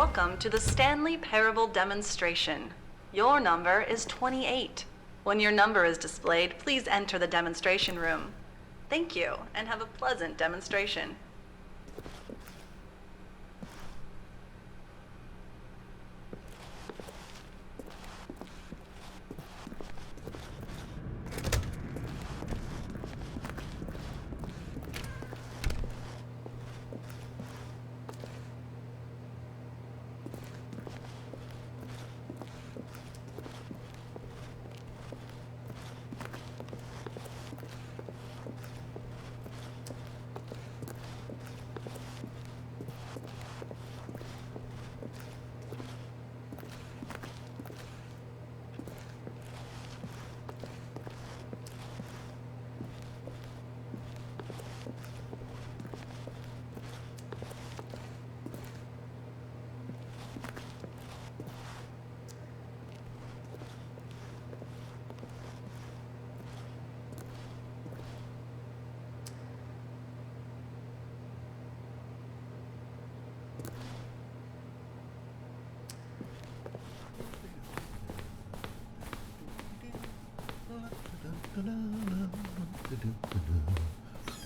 Welcome to the Stanley Parable demonstration. Your number is 28. When your number is displayed, please enter the demonstration room. Thank you, and have a pleasant demonstration.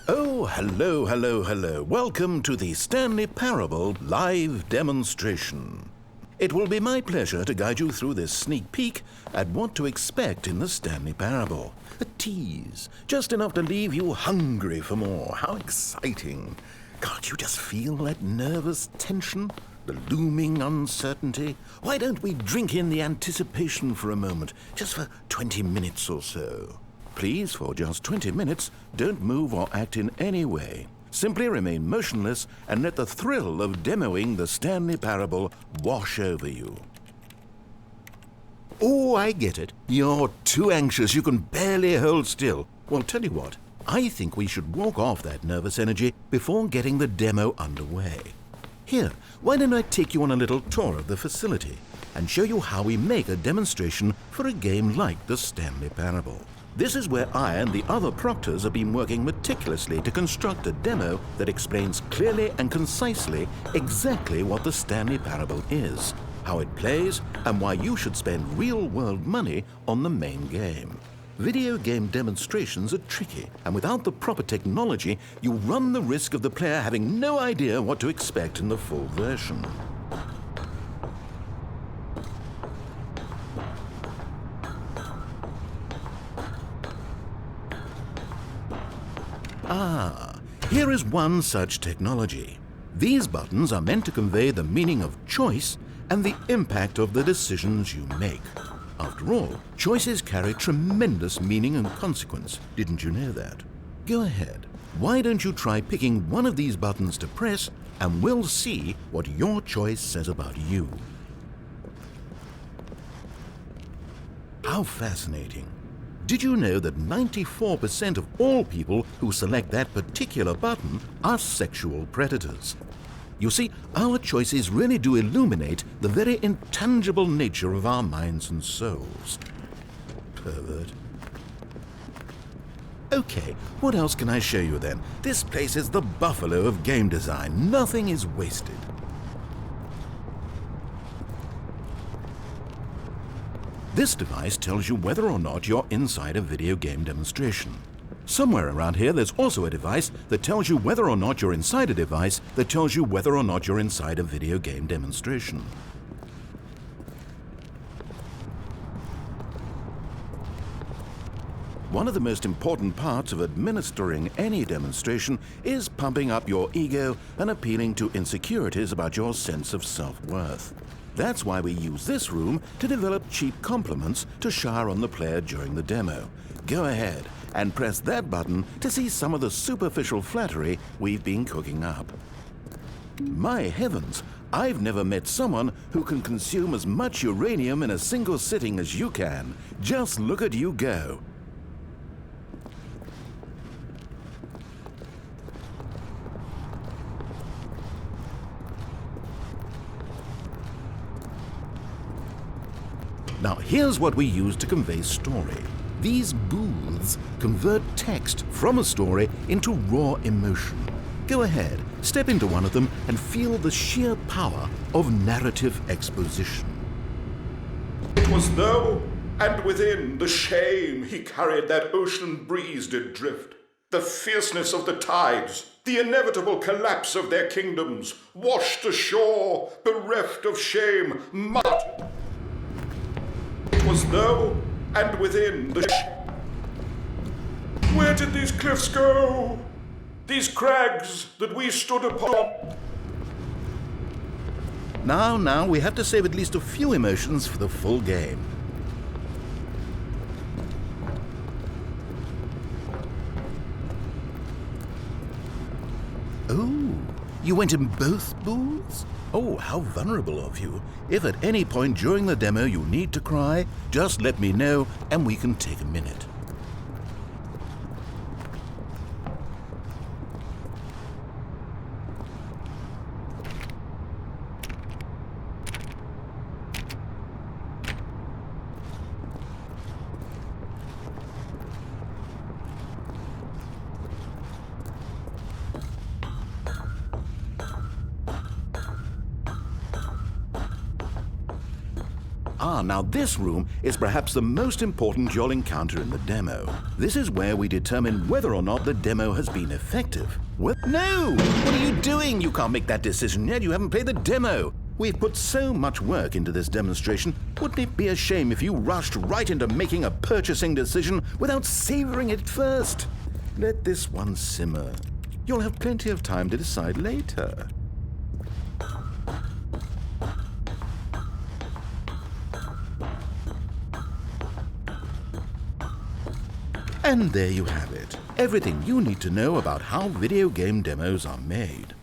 Oh, hello. Welcome to the Stanley Parable live demonstration. It will be my pleasure to guide you through this sneak peek at what to expect in the Stanley Parable. A tease, just enough to leave you hungry for more. How exciting. Can't you just feel that nervous tension? The looming uncertainty? Why don't we drink in the anticipation for a moment, just for 20 minutes or so? Please, for just 20 minutes, don't move or act in any way. Simply remain motionless and let the thrill of demoing the Stanley Parable wash over you. Oh, I get it. You're too anxious. You can barely hold still. Well, tell you what. I think we should walk off that nervous energy before getting the demo underway. Here, why don't I take you on a little tour of the facility and show you how we make a demonstration for a game like the Stanley Parable. This is where I and the other proctors have been working meticulously to construct a demo that explains clearly and concisely exactly what the Stanley Parable is, how it plays, and why you should spend real-world money on the main game. Video game demonstrations are tricky, and without the proper technology, you run the risk of the player having no idea what to expect in the full version. Here is one such technology. These buttons are meant to convey the meaning of choice and the impact of the decisions you make. After all, choices carry tremendous meaning and consequence. Didn't you know that? Go ahead. Why don't you try picking one of these buttons to press, and we'll see what your choice says about you. How fascinating. Did you know that 94% of all people who select that particular button are sexual predators? You see, our choices really do illuminate the very intangible nature of our minds and souls. Pervert. Okay, what else can I show you then? This place is the buffalo of game design. Nothing is wasted. This device tells you whether or not you're inside a video game demonstration. Somewhere around here there's also a device that tells you whether or not you're inside a device that tells you whether or not you're inside a video game demonstration. One of the most important parts of administering any demonstration is pumping up your ego and appealing to insecurities about your sense of self-worth. That's why we use this room to develop cheap compliments to shower on the player during the demo. Go ahead and press that button to see some of the superficial flattery we've been cooking up. My heavens, I've never met someone who can consume as much uranium in a single sitting as you can. Just look at you go. Now, here's what we use to convey story. These booths convert text from a story into raw emotion. Go ahead, step into one of them and feel the sheer power of narrative exposition. It was though, and within the shame he carried that ocean breeze did drift, the fierceness of the tides, the inevitable collapse of their kingdoms, washed ashore, bereft of shame, It was though, and within the Where did these cliffs go? These crags that we stood upon? Now, we have to save at least a few emotions for the full game. Oh, you went in both booths? Oh, how vulnerable of you. If at any point during the demo you need to cry, just let me know and we can take a minute. Now this room is perhaps the most important you'll encounter in the demo. This is where we determine whether or not the demo has been effective. No! What are you doing? You can't make that decision yet. You haven't played the demo. We've put so much work into this demonstration. Wouldn't it be a shame if you rushed right into making a purchasing decision without savoring it first? Let this one simmer. You'll have plenty of time to decide later. And there you have it. Everything you need to know about how video game demos are made.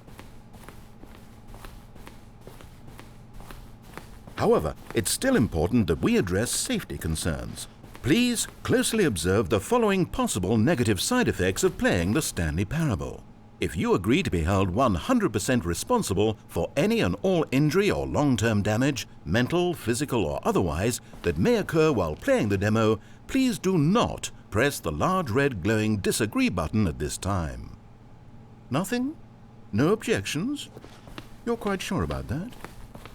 However, it's still important that we address safety concerns. Please closely observe the following possible negative side effects of playing the Stanley Parable. If you agree to be held 100% responsible for any and all injury or long-term damage, mental, physical or otherwise, that may occur while playing the demo, please do not press the large red glowing disagree button at this time. Nothing? No objections? You're quite sure about that?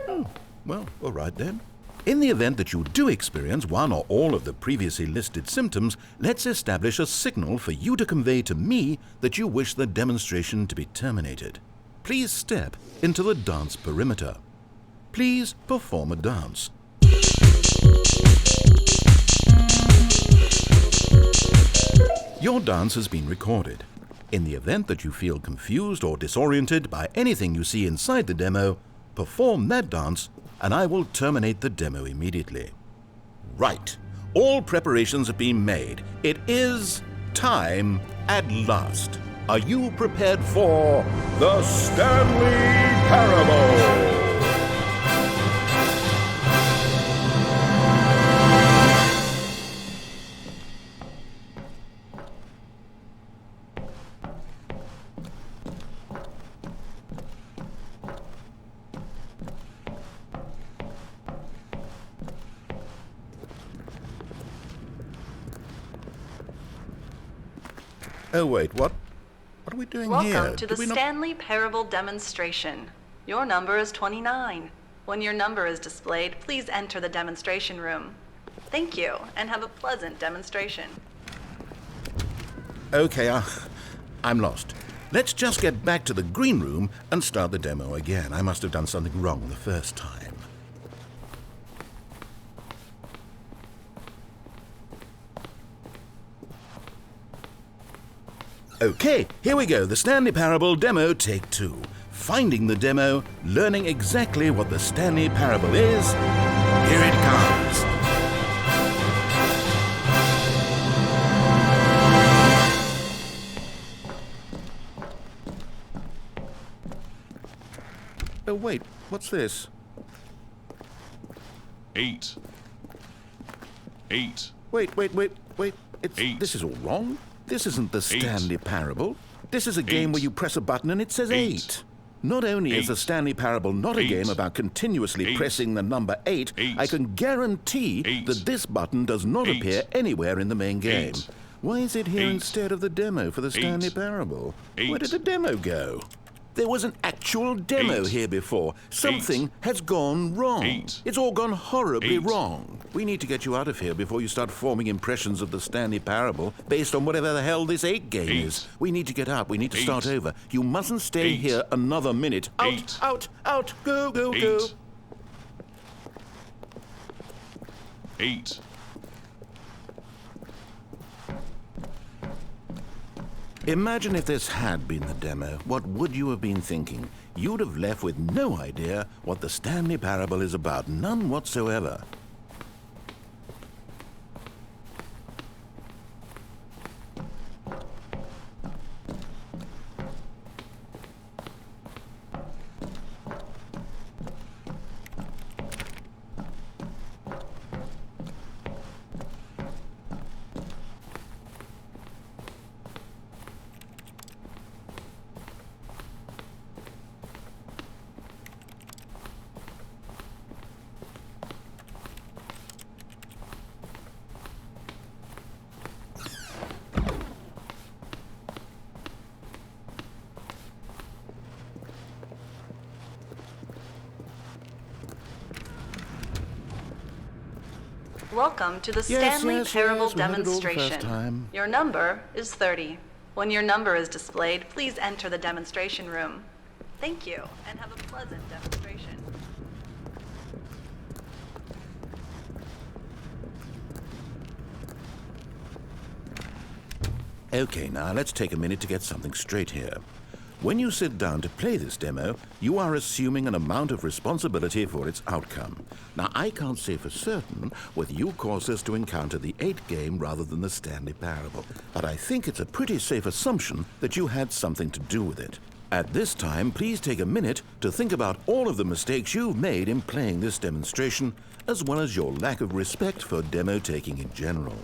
Oh, well, all right then. In the event that you do experience one or all of the previously listed symptoms, let's establish a signal for you to convey to me that you wish the demonstration to be terminated. Please step into the dance perimeter. Please perform a dance. Your dance has been recorded. In the event that you feel confused or disoriented by anything you see inside the demo, perform that dance and I will terminate the demo immediately. Right. All preparations have been made. It is time at last. Are you prepared for the Stanley Parable? Oh, wait, what? What are we doing here? Welcome to the Stanley Parable demonstration. Your number is 29. When your number is displayed, please enter the demonstration room. Thank you, and have a pleasant demonstration. Okay, I'm lost. Let's just get back to the green room and start the demo again. I must have done something wrong the first time. Okay, here we go. The Stanley Parable demo, take 2. Finding the demo, learning exactly what the Stanley Parable is. Here it comes. Oh, wait, what's this? 8. Wait. This is all wrong. This isn't the Stanley Parable. This is a game where you press a button and it says 8. Not only is the Stanley Parable not a game about continuously pressing the number 8, I can guarantee that this button does not appear anywhere in the main game. Why is it here 8. instead of the demo for the Stanley 8. Parable? 8. Where did the demo go? There was an actual demo 8. here before. Something has gone wrong. 8. It's all gone horribly 8. wrong. We need to get you out of here before you start forming impressions of the Stanley Parable based on whatever the hell this 8 game 8. is. We need to get out. We need to 8. start over. You mustn't stay 8. here another minute. Out, 8. out, out. Go, go, go. 8. 8. Imagine if this had been the demo. What would you have been thinking? You'd have left with no idea what the Stanley Parable is about. None whatsoever. Welcome to the Yes, Stanley yes, Parable yes, we heard it all the first demonstration. time. Your number is 30. When your number is displayed, please enter the demonstration room. Thank you, and have a pleasant demonstration. Okay, now let's take a minute to get something straight here. When you sit down to play this demo, you are assuming an amount of responsibility for its outcome. Now, I can't say for certain whether you caused us to encounter the 8 game rather than the Stanley Parable, but I think it's a pretty safe assumption that you had something to do with it. At this time, please take a minute to think about all of the mistakes you've made in playing this demonstration, as well as your lack of respect for demo taking in general.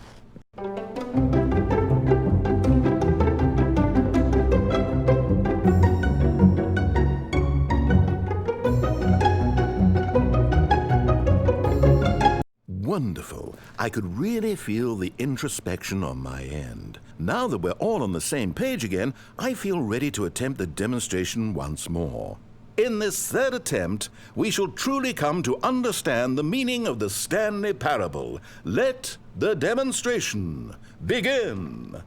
Wonderful. I could really feel the introspection on my end. Now that we're all on the same page again, I feel ready to attempt the demonstration once more. In this third attempt, we shall truly come to understand the meaning of the Stanley Parable. Let the demonstration begin.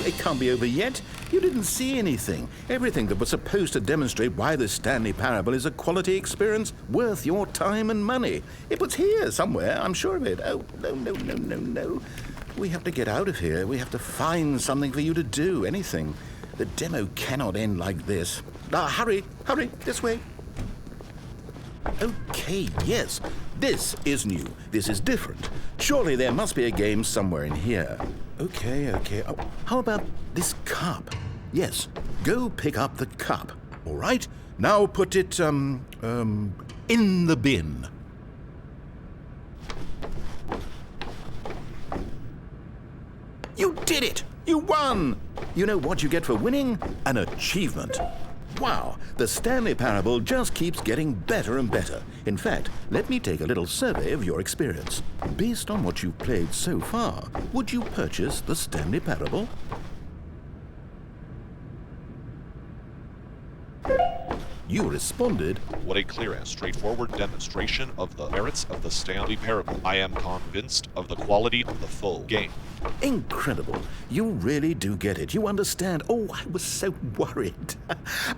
It can't be over yet. You didn't see anything. Everything that was supposed to demonstrate why the Stanley Parable is a quality experience worth your time and money. It was here somewhere, I'm sure of it. Oh, no. We have to get out of here. We have to find something for you to do, anything. The demo cannot end like this. Now, hurry, this way. Okay, yes. This is new. This is different. Surely there must be a game somewhere in here. Okay. Oh, how about this cup? Yes, go pick up the cup. All right? Now put it, in the bin. You did it! You won! You know what you get for winning? An achievement. Wow, the Stanley Parable just keeps getting better and better. In fact, let me take a little survey of your experience. Based on what you've played so far, would you purchase the Stanley Parable? You responded, What a clear and straightforward demonstration of the merits of the Stanley Parable. I am convinced of the quality of the full game. incredible. You really do get it. You understand. Oh, I was so worried.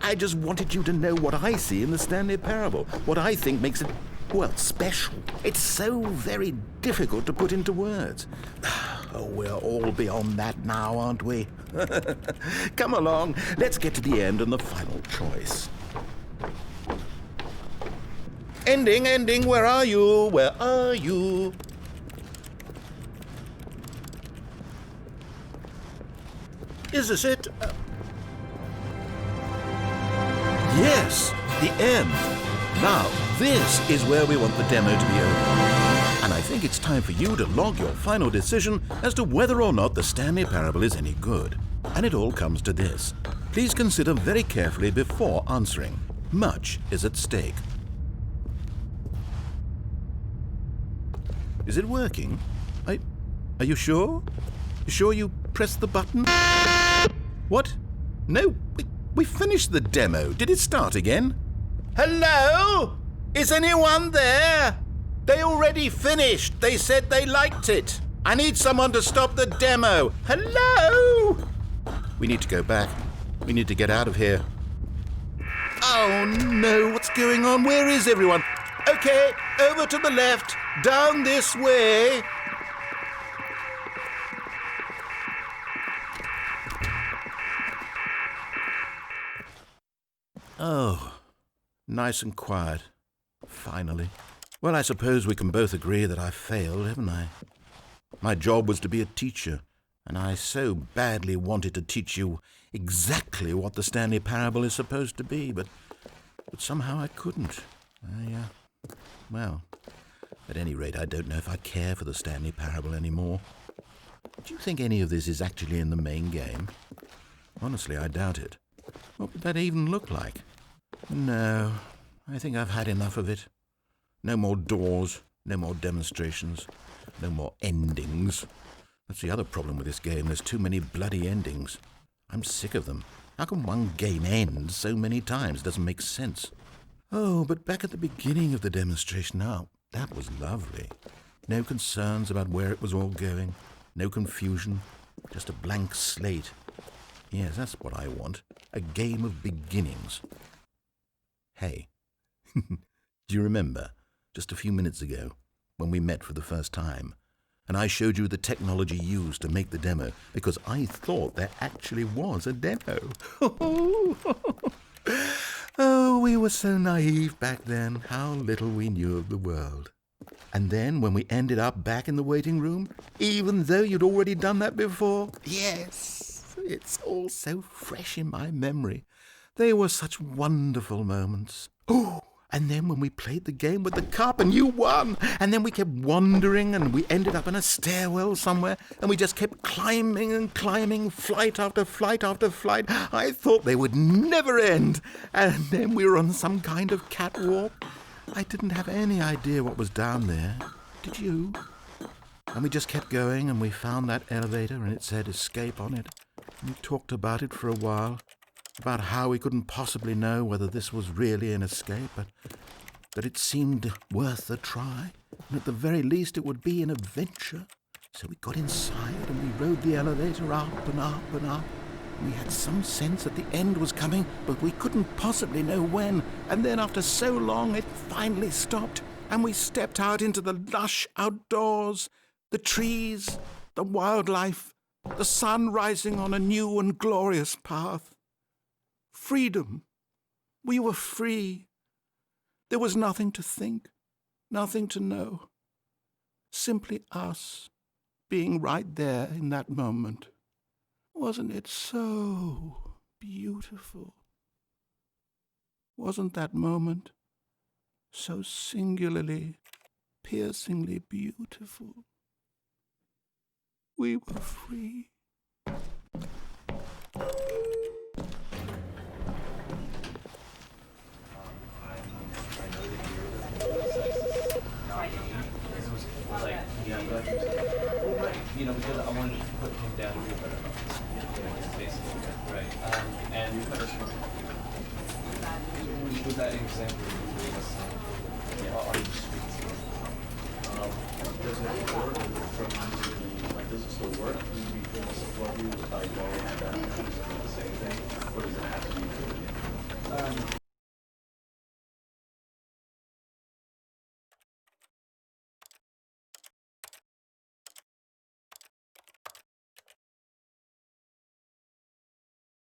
I just wanted you to know what I see in the Stanley Parable, what I think makes it, well, special. It's so very difficult to put into words. Oh, we're all beyond that now, aren't we? Come along, let's get to the end and the final choice. Ending, where are you? Where are you? Is this it? Yes, the end. Now, this is where we want the demo to be over. And I think it's time for you to log your final decision as to whether or not the Stanley Parable is any good. And it all comes to this. Please consider very carefully before answering. Much is at stake. Is it working? Are you sure? You sure you pressed the button? What? No, we finished the demo. Did it start again? Hello? Is anyone there? They already finished. They said they liked it. I need someone to stop the demo. Hello? We need to go back. We need to get out of here. Oh no, what's going on? Where is everyone? Okay, over to the left, down this way. Oh, nice and quiet. Finally. Well, I suppose we can both agree that I failed, haven't I? My job was to be a teacher, and I so badly wanted to teach you exactly what the Stanley Parable is supposed to be, but somehow I couldn't. Well, at any rate, I don't know if I care for the Stanley Parable anymore. Do you think any of this is actually in the main game? Honestly, I doubt it. What would that even look like? No, I think I've had enough of it. No more doors, no more demonstrations, no more endings. That's the other problem with this game. There's too many bloody endings. I'm sick of them. How can one game end so many times? It doesn't make sense. Oh, but back at the beginning of the demonstration, now, that was lovely. No concerns about where it was all going. No confusion. Just a blank slate. Yes, that's what I want. A game of beginnings. Hey, do you remember, just a few minutes ago, when we met for the first time, and I showed you the technology used to make the demo, because I thought there actually was a demo. Oh, we were so naive back then, how little we knew of the world. And then, when we ended up back in the waiting room, even though you'd already done that before, yes, it's all so fresh in my memory. They were such wonderful moments. Oh, and then when we played the game with the cup and you won, and then we kept wandering and we ended up in a stairwell somewhere, and we just kept climbing and climbing, flight after flight after flight. I thought they would never end. And then we were on some kind of catwalk. I didn't have any idea what was down there. Did you? And we just kept going, and we found that elevator, and it said escape on it. And we talked about it for a while, about how we couldn't possibly know whether this was really an escape, but that it seemed worth a try, and at the very least it would be an adventure. So we got inside, and we rode the elevator up and up and up. We had some sense that the end was coming, but we couldn't possibly know when. And then after so long, it finally stopped, and we stepped out into the lush outdoors, the trees, the wildlife, the sun rising on a new and glorious path. Freedom. We were free. There was nothing to think, nothing to know. Simply us being right there in that moment. Wasn't it so beautiful? Wasn't that moment so singularly, piercingly beautiful? We were free. Because I wanted to put him down to a better basically. Right. And with that example you gave us on the streets. Does it work does it still work? Can you be famous above you without going and the same thing? Or does it have to be